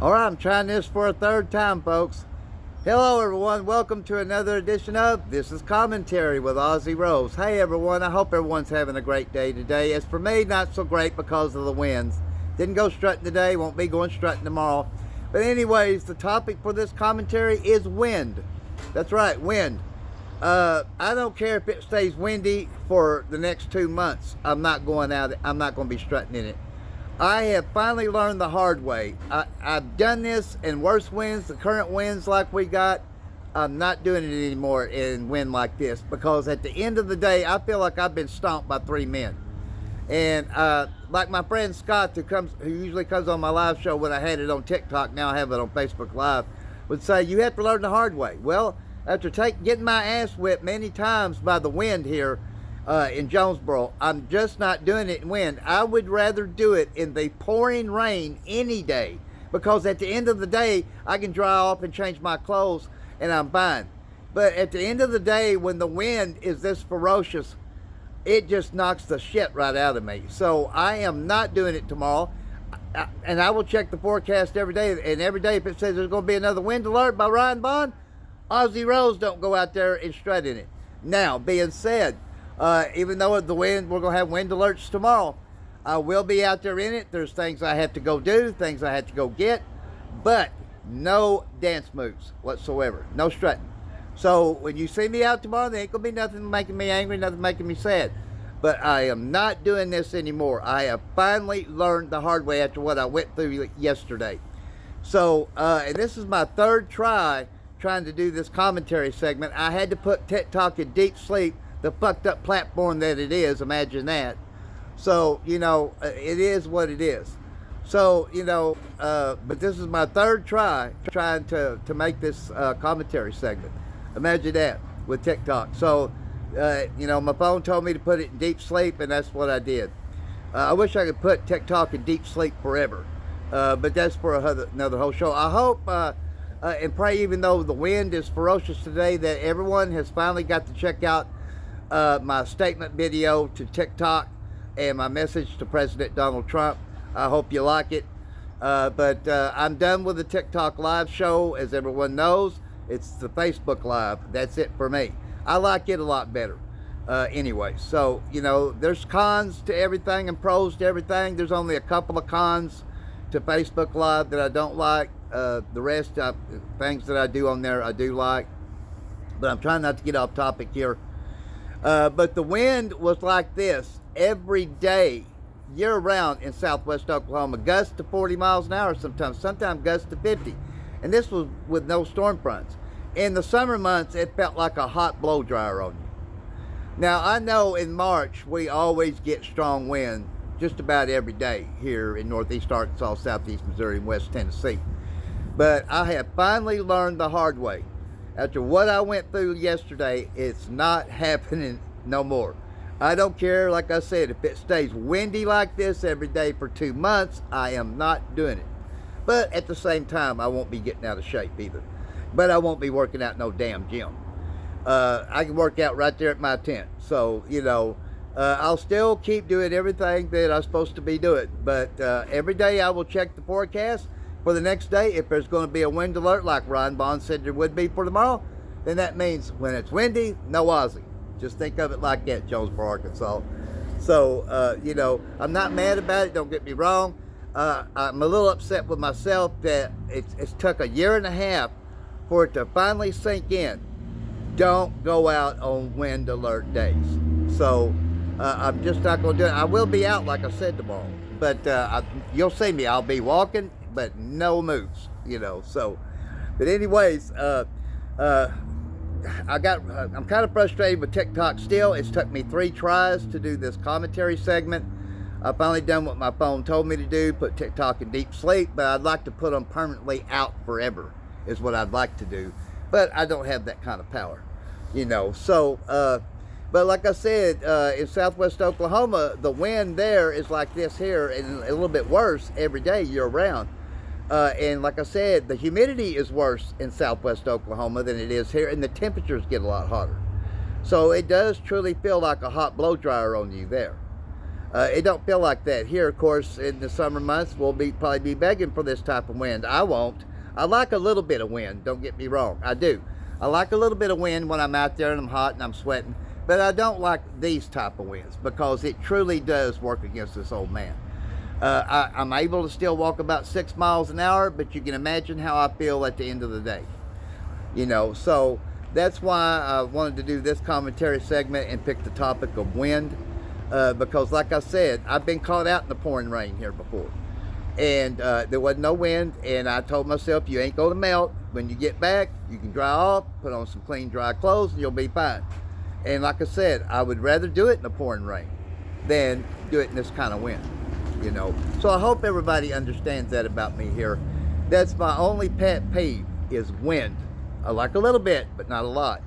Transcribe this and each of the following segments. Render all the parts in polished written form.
All right, I'm trying this for a third time, folks. Hello, everyone. Welcome to another edition of This is Commentary with Ozzy Rose. Hey, everyone. I hope everyone's having a great day today. As for me, not so great because of the winds. Didn't go strutting today. Won't be going strutting tomorrow. But anyways, the topic for this commentary is wind. That's right, wind. I don't care if it stays windy for the next 2 months. I'm not going out. I'm not going to be strutting in it. I have finally learned the hard way. I've done this in worse winds, the current winds like we got. I'm not doing it anymore in wind like this because at the end of the day, I feel like I've been stomped by 3 men. And like my friend Scott, who usually comes on my live show when I had it on TikTok, now I have it on Facebook Live, would say, you have to learn the hard way. Well, after getting my ass whipped many times by the wind here, in Jonesboro, I'm just not doing it in wind. I would rather do it in the pouring rain any day because at the end of the day, I can dry off and change my clothes and I'm fine. But at the end of the day, when the wind is this ferocious, it just knocks the shit right out of me. So I am not doing it tomorrow. And I will check the forecast every day. And every day, if it says there's going to be another wind alert by Ryan Bond, Ozzy Rose don't go out there and strut in it. Now, being said, even though the wind, we're going to have wind alerts tomorrow, I will be out there in it. There's things I have to go do, things I have to go get, but no dance moves whatsoever, no strutting. So when you see me out tomorrow, there ain't going to be nothing making me angry, nothing making me sad. But I am not doing this anymore. I have finally learned the hard way after what I went through yesterday. So, and this is my third trying to do this commentary segment. I had to put TikTok in deep sleep, the fucked up platform that it is, imagine that. So, it is what it is. So, but this is my third trying to make this commentary segment. Imagine that with TikTok. So, my phone told me to put it in deep sleep, and that's what I did. I wish I could put TikTok in deep sleep forever, but that's for another whole show. I hope and pray, even though the wind is ferocious today, that everyone has finally got to check out my statement video to TikTok and my message to President Donald Trump. I hope you like it. But I'm done with the TikTok live show. As everyone knows, it's the Facebook Live. That's it for me. I like it a lot better. Anyway, so, there's cons to everything and pros to everything. There's only a couple of cons to Facebook Live that I don't like. The rest of things that I do on there, I do like. But I'm trying not to get off topic here. But the wind was like this every day, year-round in southwest Oklahoma. Gusts to 40 miles an hour sometimes gusts to 50. And this was with no storm fronts. In the summer months, it felt like a hot blow dryer on you. Now, I know in March, we always get strong wind just about every day here in northeast Arkansas, southeast Missouri, and west Tennessee. But I have finally learned the hard way. After what I went through yesterday, it's not happening no more. I don't care, like I said, if it stays windy like this every day for 2 months, I am not doing it. But at the same time, I won't be getting out of shape either. But I won't be working out no damn gym. I can work out right there at my tent. So, I'll still keep doing everything that I'm supposed to be doing. But every day I will check the forecast for the next day. If there's going to be a wind alert like Ryan Bond said there would be for tomorrow, then that means when it's windy, no Ozzy. Just think of it like that, Jonesboro, Arkansas. So, I'm not mad about it, don't get me wrong. I'm a little upset with myself that it's took a year and a half for it to finally sink in. Don't go out on wind alert days. So, I'm just not going to do it. I will be out, like I said, tomorrow. But you'll see me. I'll be walking, but no moves, So, but anyways, I'm kind of frustrated with TikTok still. It's took me 3 tries to do this commentary segment. I've finally done what my phone told me to do, put TikTok in deep sleep, but I'd like to put them permanently out forever is what I'd like to do. But I don't have that kind of power, So, but like I said, in southwest Oklahoma, the wind there is like this here and a little bit worse every day year round. And like I said, the humidity is worse in southwest Oklahoma than it is here, and the temperatures get a lot hotter. So it does truly feel like a hot blow dryer on you there. It don't feel like that here. Of course, in the summer months, we'll probably be begging for this type of wind. I won't. I like a little bit of wind. Don't get me wrong. I do. I like a little bit of wind when I'm out there and I'm hot and I'm sweating. But I don't like these type of winds because it truly does work against this old man. I'm able to still walk about 6 miles an hour, but you can imagine how I feel at the end of the day. You know, so that's why I wanted to do this commentary segment and pick the topic of wind. Because like I said, I've been caught out in the pouring rain here before. And there wasn't no wind, and I told myself, you ain't going to melt. When you get back, you can dry off, put on some clean, dry clothes, and you'll be fine. And like I said, I would rather do it in the pouring rain than do it in this kind of wind, you know. So I hope everybody understands that about me here. That's my only pet peeve is wind. I like a little bit, but not a lot.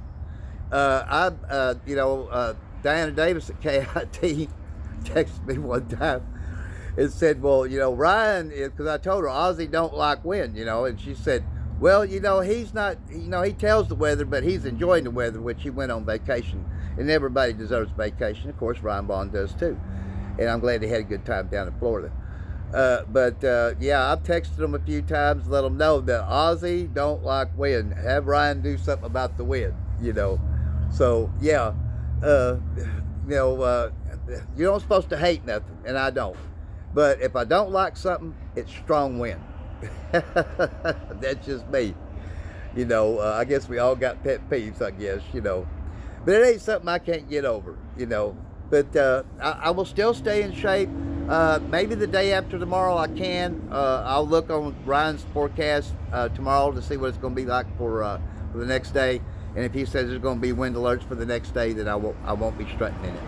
Diana Davis at KIT texted me one time and said, well, you know, Ryan, because I told her Ozzy don't like wind, you know, and she said, well, you know, he's not, you know, he tells the weather, but he's enjoying the weather, which he went on vacation, and everybody deserves vacation. Of course, Ryan Bond does too, and I'm glad he had a good time down in Florida. Yeah, I've texted him a few times, let him know that Ozzy don't like wind. Have Ryan do something about the wind, you know. So, yeah. You're not supposed to hate nothing, and I don't. But if I don't like something, it's strong wind. That's just me. You know, I guess we all got pet peeves, I guess, you know. But it ain't something I can't get over, you know. But I will still stay in shape. Maybe the day after tomorrow I can. I'll look on Ryan's forecast tomorrow to see what it's going to be like for the next day. And if he says there's going to be wind alerts for the next day, then I won't be strutting in it.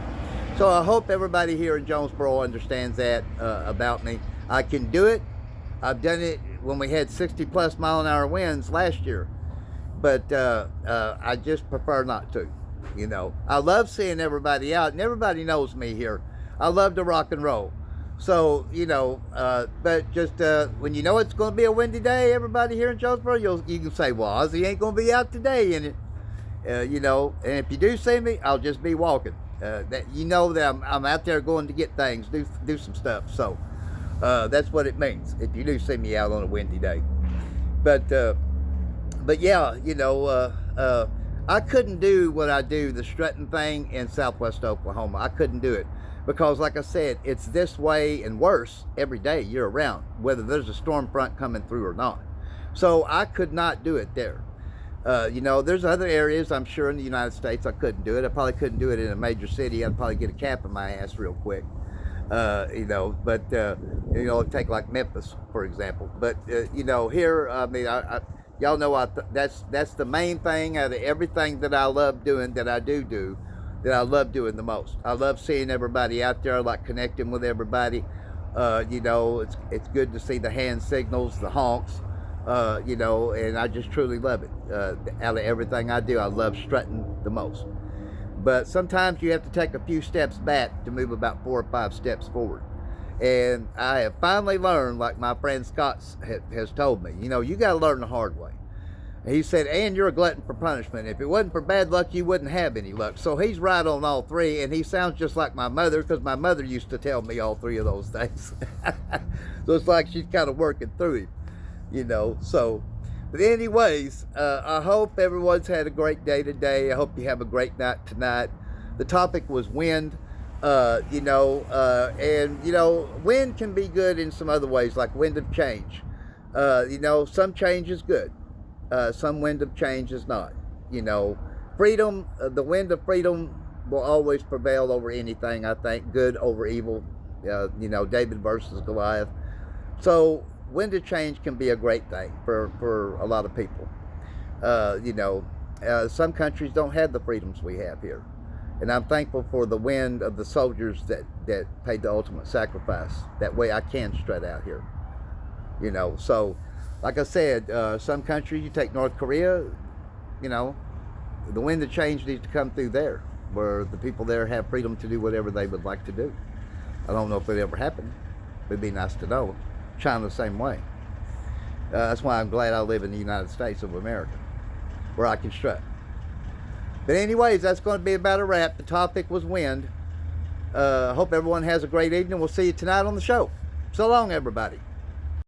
So I hope everybody here in Jonesboro understands that about me. I can do it. I've done it when we had 60+ mile-an-hour winds last year. But I just prefer not to, you know. I love seeing everybody out, and everybody knows me here. I love to rock and roll. So, you know, but just when you know it's going to be a windy day, everybody here in Jonesboro, you can say, well, Ozzy ain't going to be out today in it. You know, and if you do see me, I'll just be walking. That you know that I'm out there going to get things, do some stuff. So that's what it means if you do see me out on a windy day. But yeah, you know, I couldn't do what I do, the strutting thing in Southwest Oklahoma. I couldn't do it because, like I said, it's this way and worse every day, year round, whether there's a storm front coming through or not. So I could not do it there. You know, there's other areas, I'm sure, in the United States I couldn't do it. I probably couldn't do it in a major city. I'd probably get a cap in my ass real quick. You know, but, you know, it'd take like Memphis, for example. But, you know, here, I mean, y'all know that's the main thing out of everything that I love doing, that I do, that I love doing the most. I love seeing everybody out there. I like connecting with everybody. You know, it's good to see the hand signals, the honks. You know, and I just truly love it. Out of everything I do, I love strutting the most. But sometimes you have to take a few steps back to move about 4 or 5 steps forward. And I have finally learned, like my friend Scott has told me, you know, you got to learn the hard way. He said, and you're a glutton for punishment. If it wasn't for bad luck, you wouldn't have any luck. So he's right on all three, and he sounds just like my mother, because my mother used to tell me all 3 of those things. So it's like she's kind of working through him. You know, so, but anyways, I hope everyone's had a great day today. I hope you have a great night tonight. The topic was wind, you know, and, you know, wind can be good in some other ways, like wind of change. You know, some change is good. Some wind of change is not. You know, freedom, the wind of freedom will always prevail over anything, I think. Good over evil, you know, David versus Goliath. So, wind of change can be a great thing for a lot of people. You know, some countries don't have the freedoms we have here. And I'm thankful for the wind of the soldiers that paid the ultimate sacrifice. That way I can strut out here. You know, so like I said, some countries, you take North Korea, you know, the wind of change needs to come through there, where the people there have freedom to do whatever they would like to do. I don't know if it ever happened. It'd be nice to know. China the same way. That's why I'm glad I live in the United States of America, where I can strut. But anyways, that's going to be about a wrap. The topic was wind. Hope everyone has a great evening. We'll see you tonight on the show. So long, everybody.